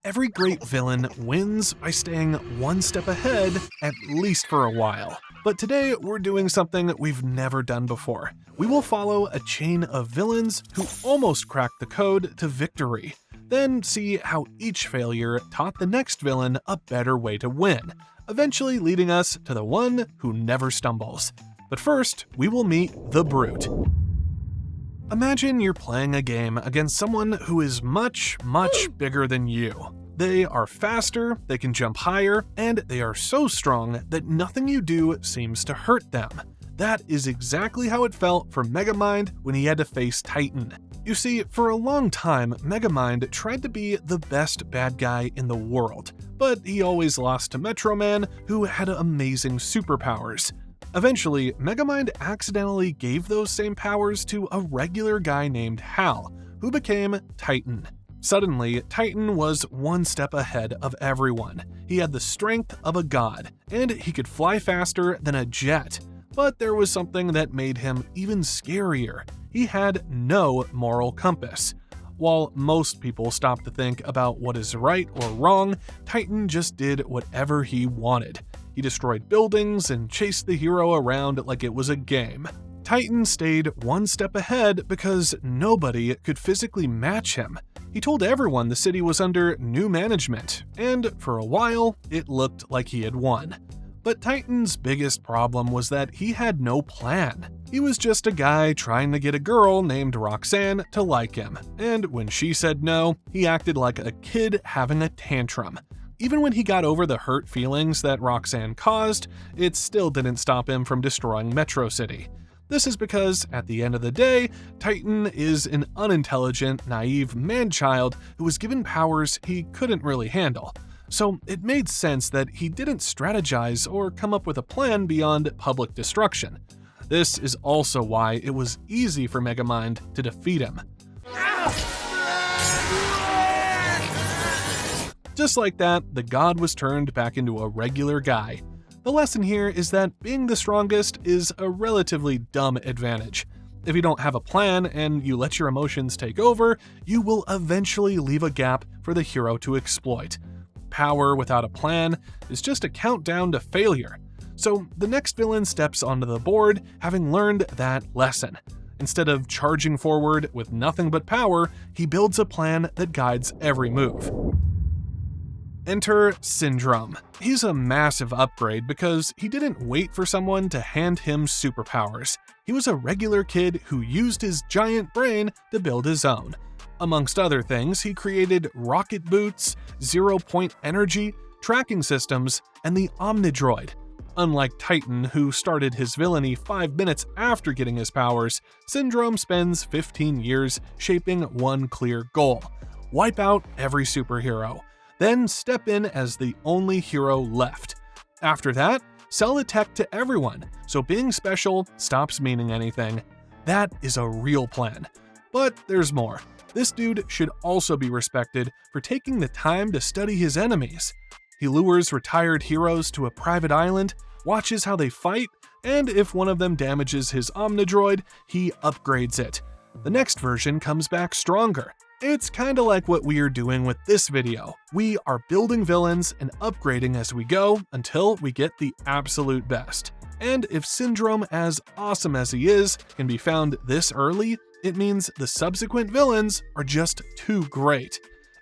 Every great villain wins by staying one step ahead, at least for a while. But today, we're doing something we've never done before. We will follow a chain of villains who almost cracked the code to victory, then see how each failure taught the next villain a better way to win, eventually leading us to the one who never stumbles. But first, we will meet the Brute. Imagine you're playing a game against someone who is much bigger than you. They are faster, they can jump higher, and they are so strong that nothing you do seems to hurt them. That is exactly how it felt for Megamind when he had to face Titan. You see, for a long time, Megamind tried to be the best bad guy in the world, but he always lost to Metro Man, who had amazing superpowers. Eventually, Megamind accidentally gave those same powers to a regular guy named Hal, who became Titan. Suddenly, Titan was one step ahead of everyone. He had the strength of a god, and he could fly faster than a jet. But there was something that made him even scarier. He had no moral compass. While most people stop to think about what is right or wrong, Titan just did whatever he wanted. He destroyed buildings and chased the hero around like it was a game. Titan stayed one step ahead because nobody could physically match him. He told everyone the city was under new management, and for a while, it looked like he had won. But Titan's biggest problem was that he had no plan. He was just a guy trying to get a girl named Roxanne to like him, and when she said no, he acted like a kid having a tantrum. Even when he got over the hurt feelings that Roxanne caused, it still didn't stop him from destroying Metro City. This is because, at the end of the day, Titan is an unintelligent, naive man-child who was given powers he couldn't really handle. So it made sense that he didn't strategize or come up with a plan beyond public destruction. This is also why it was easy for Megamind to defeat him. Just like that, the god was turned back into a regular guy. The lesson here is that being the strongest is a relatively dumb advantage. If you don't have a plan and you let your emotions take over, you will eventually leave a gap for the hero to exploit. Power without a plan is just a countdown to failure. So the next villain steps onto the board having learned that lesson. Instead of charging forward with nothing but power, he builds a plan that guides every move. Enter Syndrome. He's a massive upgrade because he didn't wait for someone to hand him superpowers. He was a regular kid who used his giant brain to build his own. Amongst other things, he created rocket boots, zero-point energy, tracking systems, and the Omnidroid. Unlike Titan, who started his villainy 5 minutes after getting his powers, Syndrome spends 15 years shaping one clear goal: wipe out every superhero. Then step in as the only hero left. After that, sell the tech to everyone, so being special stops meaning anything. That is a real plan. But there's more. This dude should also be respected for taking the time to study his enemies. He lures retired heroes to a private island, watches how they fight, and if one of them damages his Omnidroid, he upgrades it. The next version comes back stronger. It's kinda like what we are doing with this video. We are building villains and upgrading as we go until we get the absolute best. And if Syndrome, as awesome as he is, can be found this early, it means the subsequent villains are just too great.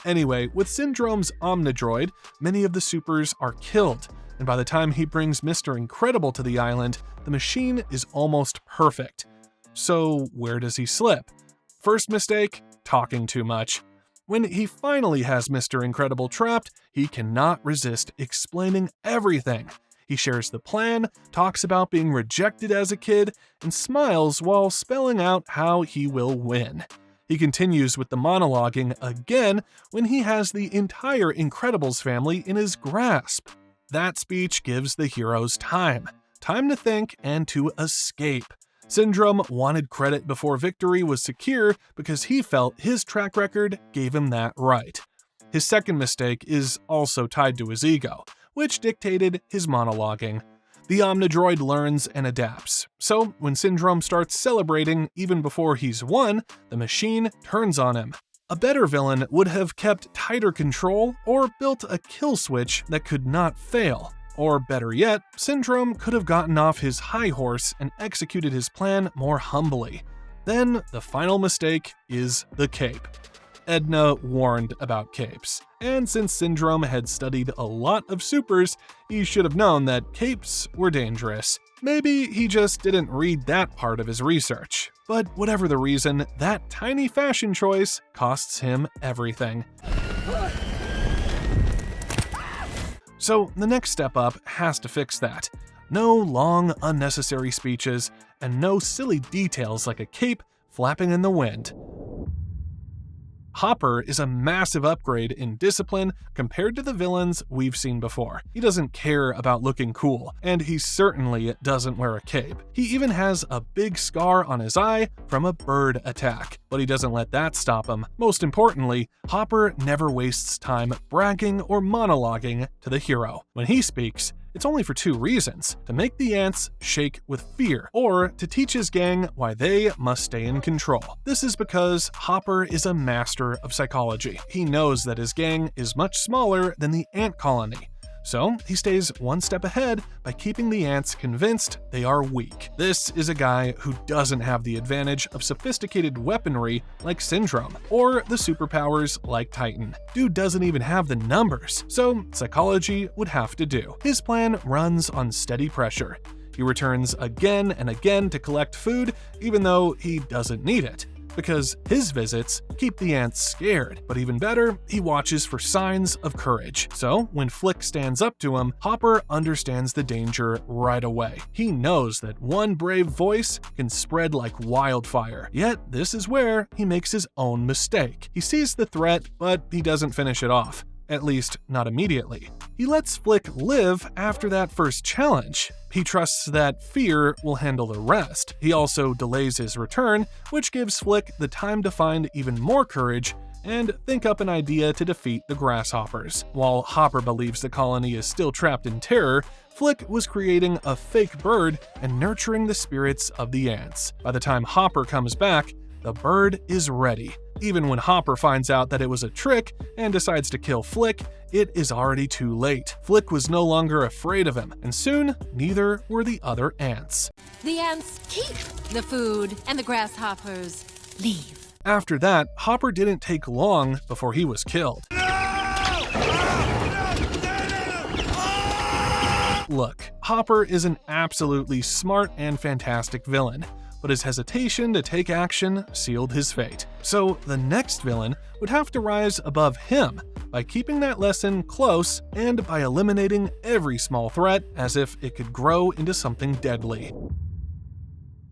Anyway, with Syndrome's Omnidroid, many of the supers are killed, and by the time he brings Mr. Incredible to the island, the machine is almost perfect. So where does he slip? First mistake, talking too much. When he finally has Mr. Incredible trapped, he cannot resist explaining everything. He shares the plan, talks about being rejected as a kid, and smiles while spelling out how he will win. He continues with the monologuing again when he has the entire Incredibles family in his grasp. That speech gives the heroes time to think and to escape. Syndrome wanted credit before victory was secure because he felt his track record gave him that right. His second mistake is also tied to his ego, which dictated his monologuing. The Omnidroid learns and adapts, so when Syndrome starts celebrating even before he's won, the machine turns on him. A better villain would have kept tighter control or built a kill switch that could not fail. Or better yet, Syndrome could have gotten off his high horse and executed his plan more humbly. Then, the final mistake is the cape. Edna warned about capes, and since Syndrome had studied a lot of supers, he should have known that capes were dangerous. Maybe he just didn't read that part of his research. But whatever the reason, that tiny fashion choice costs him everything. So the next step up has to fix that. No long, unnecessary speeches, and no silly details like a cape flapping in the wind. Hopper is a massive upgrade in discipline compared to the villains we've seen before. He doesn't care about looking cool, and he certainly doesn't wear a cape. He even has a big scar on his eye from a bird attack, but he doesn't let that stop him. Most importantly, Hopper never wastes time bragging or monologuing to the hero. When he speaks, it's only for two reasons: to make the ants shake with fear, or to teach his gang why they must stay in control. This is because Hopper is a master of psychology. He knows that his gang is much smaller than the ant colony. So he stays one step ahead by keeping the ants convinced they are weak. This is a guy who doesn't have the advantage of sophisticated weaponry like Syndrome, or the superpowers like Titan. Dude doesn't even have the numbers, so psychology would have to do. His plan runs on steady pressure. He returns again and again to collect food, even though he doesn't need it, because his visits keep the ants scared. But even better, he watches for signs of courage. So when Flick stands up to him, Hopper understands the danger right away. He knows that one brave voice can spread like wildfire. Yet this is where he makes his own mistake. He sees the threat, but he doesn't finish it off. At least, not immediately. He lets Flick live after that first challenge. He trusts that fear will handle the rest. He also delays his return, which gives Flick the time to find even more courage and think up an idea to defeat the grasshoppers. While Hopper believes the colony is still trapped in terror, Flick was creating a fake bird and nurturing the spirits of the ants. By the time Hopper comes back, the bird is ready. Even when Hopper finds out that it was a trick and decides to kill Flick, it is already too late. Flick was no longer afraid of him, and soon, neither were the other ants. The ants keep the food, and the grasshoppers leave. After that, Hopper didn't take long before he was killed. Look, Hopper is an absolutely smart and fantastic villain, but his hesitation to take action sealed his fate. So the next villain would have to rise above him by keeping that lesson close and by eliminating every small threat as if it could grow into something deadly.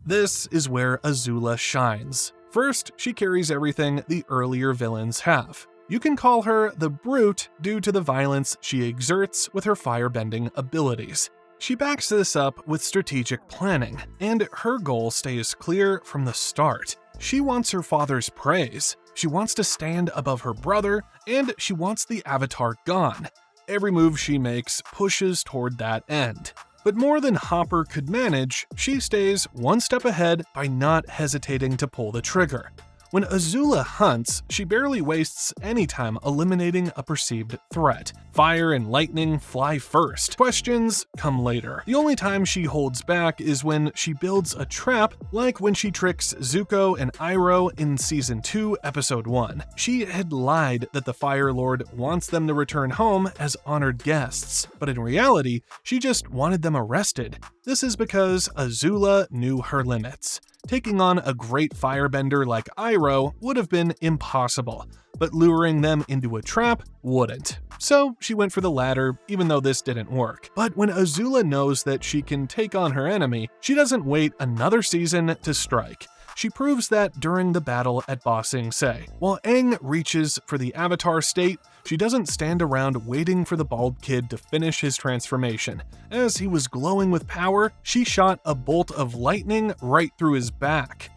This is where Azula shines. First, she carries everything the earlier villains have. You can call her the Brute due to the violence she exerts with her firebending abilities. She backs this up with strategic planning, and her goal stays clear from the start. She wants her father's praise, she wants to stand above her brother, and she wants the Avatar gone. Every move she makes pushes toward that end. But more than Hopper could manage, she stays one step ahead by not hesitating to pull the trigger. When Azula hunts, she barely wastes any time eliminating a perceived threat. Fire and lightning fly first. Questions come later. The only time she holds back is when she builds a trap, like when she tricks Zuko and Iroh in Season 2, Episode 1. She had lied that the Fire Lord wants them to return home as honored guests, but in reality, she just wanted them arrested. This is because Azula knew her limits. Taking on a great firebender like Iroh would have been impossible, but luring them into a trap wouldn't. So she went for the latter, even though this didn't work. But when Azula knows that she can take on her enemy, she doesn't wait another season to strike. She proves that during the battle at Ba Sing Se. While Aang reaches for the Avatar state, she doesn't stand around waiting for the bald kid to finish his transformation. As he was glowing with power, she shot a bolt of lightning right through his back.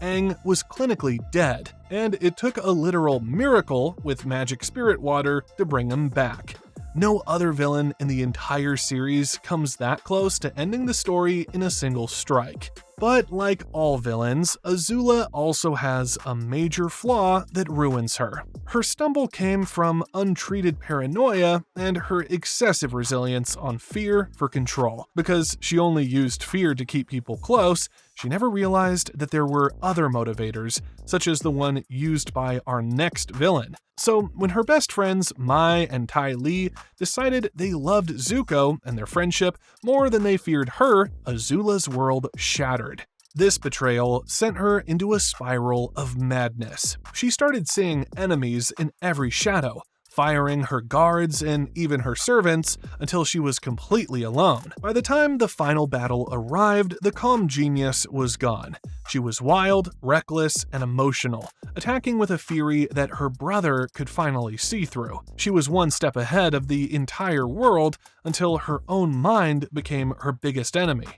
Aang was clinically dead, and it took a literal miracle with magic spirit water to bring him back. No other villain in the entire series comes that close to ending the story in a single strike. But like all villains, Azula also has a major flaw that ruins her. Her stumble came from untreated paranoia and her excessive reliance on fear for control. Because she only used fear to keep people close, she never realized that there were other motivators, such as the one used by our next villain. So when her best friends Mai and Ty Lee decided they loved Zuko and their friendship more than they feared her, Azula's world shattered. This betrayal sent her into a spiral of madness. She started seeing enemies in every shadow, firing her guards and even her servants until she was completely alone. By the time the final battle arrived, the calm genius was gone. She was wild, reckless, and emotional, attacking with a fury that her brother could finally see through. She was one step ahead of the entire world until her own mind became her biggest enemy.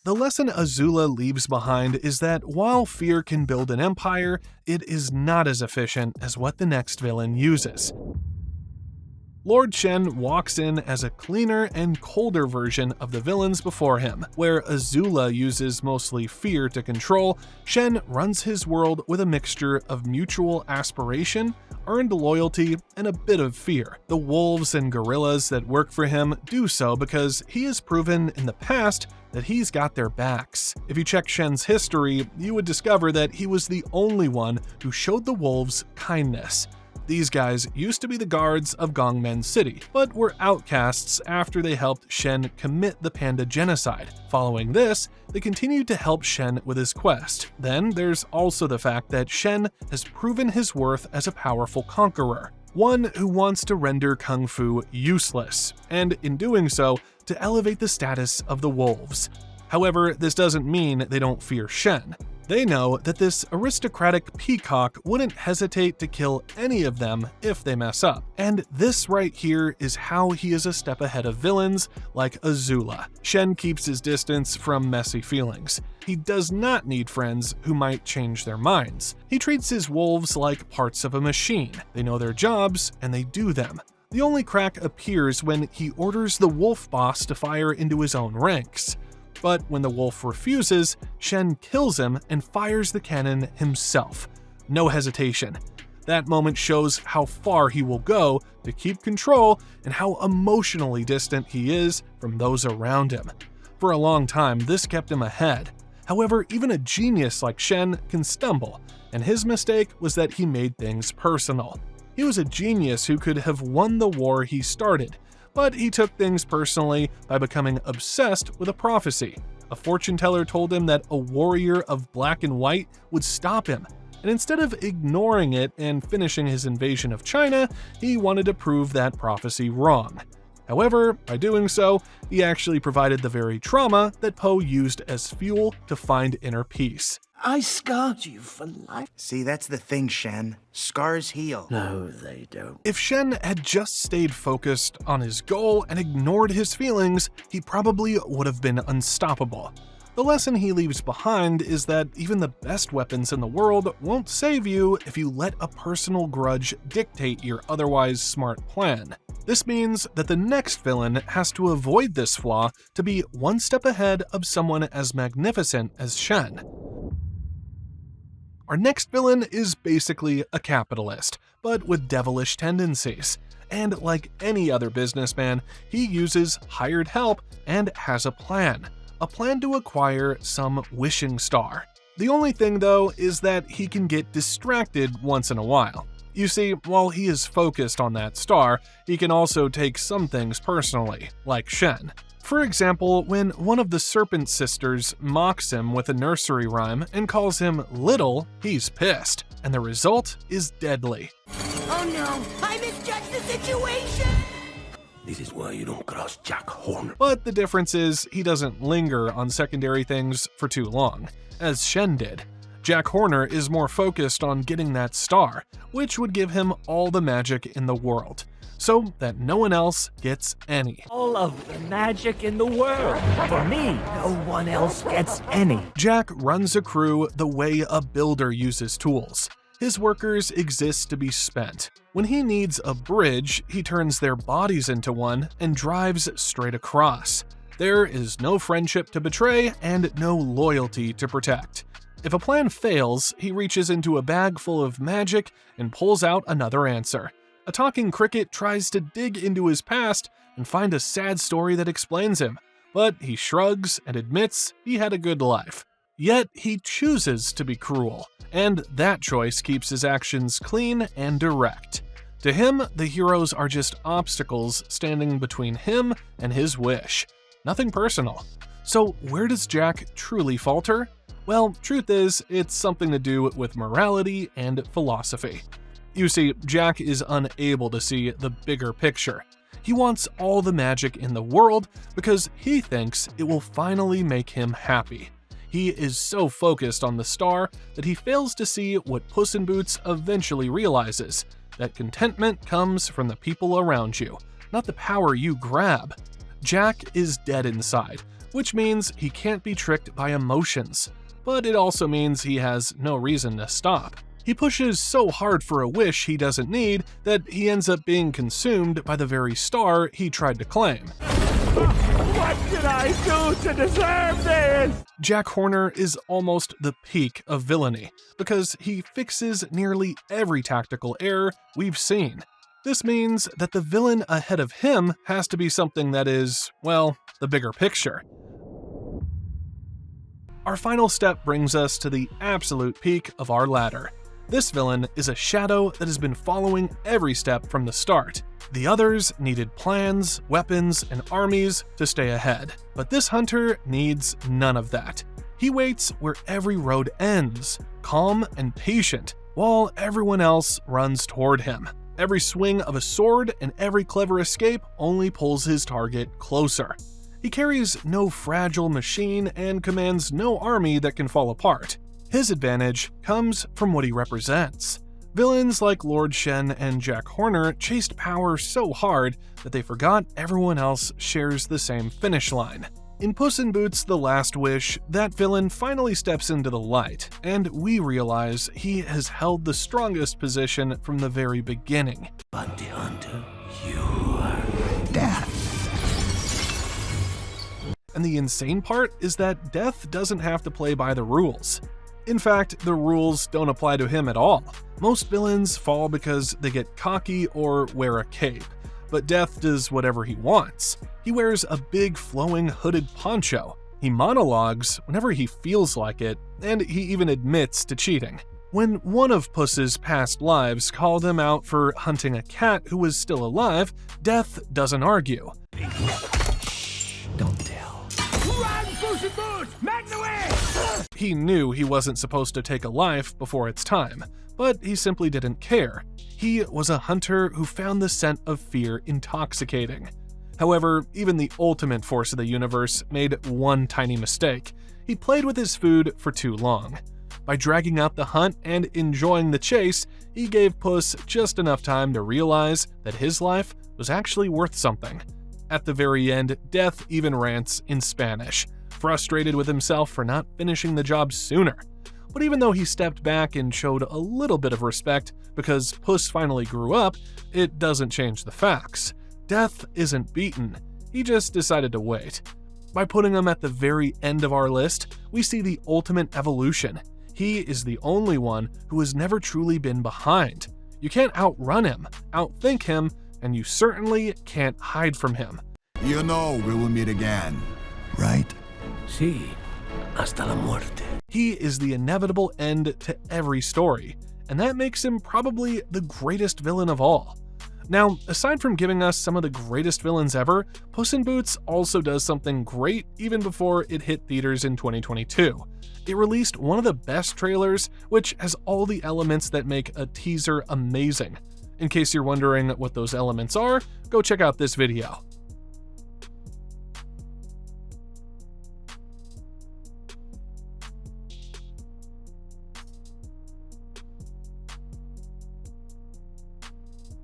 The lesson Azula leaves behind is that while fear can build an empire, it is not as efficient as what the next villain uses. Lord Shen walks in as a cleaner and colder version of the villains before him. Where Azula uses mostly fear to control, Shen runs his world with a mixture of mutual aspiration, earned loyalty, and a bit of fear. The wolves and gorillas that work for him do so because he has proven in the past that he's got their backs. If you check Shen's history, you would discover that he was the only one who showed the wolves kindness. These guys used to be the guards of Gongmen City, but were outcasts after they helped Shen commit the panda genocide. Following this, they continued to help Shen with his quest. Then there's also the fact that Shen has proven his worth as a powerful conqueror, one who wants to render Kung Fu useless, and in doing so, to elevate the status of the wolves. However, this doesn't mean they don't fear Shen. They know that this aristocratic peacock wouldn't hesitate to kill any of them if they mess up. And this right here is how he is a step ahead of villains like Azula. Shen keeps his distance from messy feelings. He does not need friends who might change their minds. He treats his wolves like parts of a machine. They know their jobs and they do them. The only crack appears when he orders the wolf boss to fire into his own ranks. But when the wolf refuses, Shen kills him and fires the cannon himself. No hesitation. That moment shows how far he will go to keep control and how emotionally distant he is from those around him. For a long time, this kept him ahead. However, even a genius like Shen can stumble, and his mistake was that he made things personal. He was a genius who could have won the war he started, but he took things personally by becoming obsessed with a prophecy. A fortune teller told him that a warrior of black and white would stop him, and instead of ignoring it and finishing his invasion of China, he wanted to prove that prophecy wrong. However, by doing so, he actually provided the very trauma that Poe used as fuel to find inner peace. I scarred you for life. See, that's the thing, Shen. Scars heal. No, they don't. If Shen had just stayed focused on his goal and ignored his feelings, he probably would have been unstoppable. The lesson he leaves behind is that even the best weapons in the world won't save you if you let a personal grudge dictate your otherwise smart plan. This means that the next villain has to avoid this flaw to be one step ahead of someone as magnificent as Shen. Our next villain is basically a capitalist, but with devilish tendencies. And like any other businessman, he uses hired help and has a plan to acquire some wishing star. The only thing though is that he can get distracted once in a while. You see, while he is focused on that star, he can also take some things personally, like Shen. For example, when one of the Serpent Sisters mocks him with a nursery rhyme and calls him little, he's pissed, and the result is deadly. Oh no, I misjudged the situation! This is why you don't cross Jack Horner. But the difference is he doesn't linger on secondary things for too long, as Shen did. Jack Horner is more focused on getting that star, which would give him all the magic in the world, so that no one else gets any. All of the magic in the world. For me, no one else gets any. Jack runs a crew the way a builder uses tools. His workers exist to be spent. When he needs a bridge, he turns their bodies into one and drives straight across. There is no friendship to betray and no loyalty to protect. If a plan fails, he reaches into a bag full of magic and pulls out another answer. A talking cricket tries to dig into his past and find a sad story that explains him, but he shrugs and admits he had a good life. Yet he chooses to be cruel, and that choice keeps his actions clean and direct. To him, the heroes are just obstacles standing between him and his wish. Nothing personal. So where does Jack truly falter? Well, truth is, it's something to do with morality and philosophy. You see, Jack is unable to see the bigger picture. He wants all the magic in the world because he thinks it will finally make him happy. He is so focused on the star that he fails to see what Puss in Boots eventually realizes, that contentment comes from the people around you, not the power you grab. Jack is dead inside, which means he can't be tricked by emotions, but it also means he has no reason to stop. He pushes so hard for a wish he doesn't need that he ends up being consumed by the very star he tried to claim. What did I do to deserve this? Jack Horner is almost the peak of villainy because he fixes nearly every tactical error we've seen. This means that the villain ahead of him has to be something that is, well, the bigger picture. Our final step brings us to the absolute peak of our ladder. This villain is a shadow that has been following every step from the start. The others needed plans, weapons, and armies to stay ahead, but this hunter needs none of that. He waits where every road ends, calm and patient, while everyone else runs toward him. Every swing of a sword and every clever escape only pulls his target closer. He carries no fragile machine and commands no army that can fall apart. His advantage comes from what he represents. Villains like Lord Shen and Jack Horner chased power so hard that they forgot everyone else shares the same finish line. In Puss in Boots: The Last Wish, that villain finally steps into the light, and we realize he has held the strongest position from the very beginning. Bounty hunter, you are death. And the insane part is that Death doesn't have to play by the rules. In fact, the rules don't apply to him at all. Most villains fall because they get cocky or wear a cape, but Death does whatever he wants. He wears a big flowing hooded poncho. He monologues whenever he feels like it, and he even admits to cheating. When one of Puss's past lives called him out for hunting a cat who was still alive, Death doesn't argue. Don't tell. Run, Puss in Boots! Make the way! He knew he wasn't supposed to take a life before its time, but he simply didn't care. He was a hunter who found the scent of fear intoxicating. However, even the ultimate force of the universe made one tiny mistake. He played with his food for too long. By dragging out the hunt and enjoying the chase, he gave Puss just enough time to realize that his life was actually worth something. At the very end, Death even rants in Spanish, frustrated with himself for not finishing the job sooner. But even though he stepped back and showed a little bit of respect because Puss finally grew up, it doesn't change the facts. Death isn't beaten, he just decided to wait. By putting him at the very end of our list, we see the ultimate evolution. He is the only one who has never truly been behind. You can't outrun him, outthink him, and you certainly can't hide from him. You know we will meet again, right? Sí, hasta la muerte. He is the inevitable end to every story, and that makes him probably the greatest villain of all. Now, aside from giving us some of the greatest villains ever, Puss in Boots also does something great even before it hit theaters in 2022. It released one of the best trailers, which has all the elements that make a teaser amazing. In case you're wondering what those elements are, go check out this video.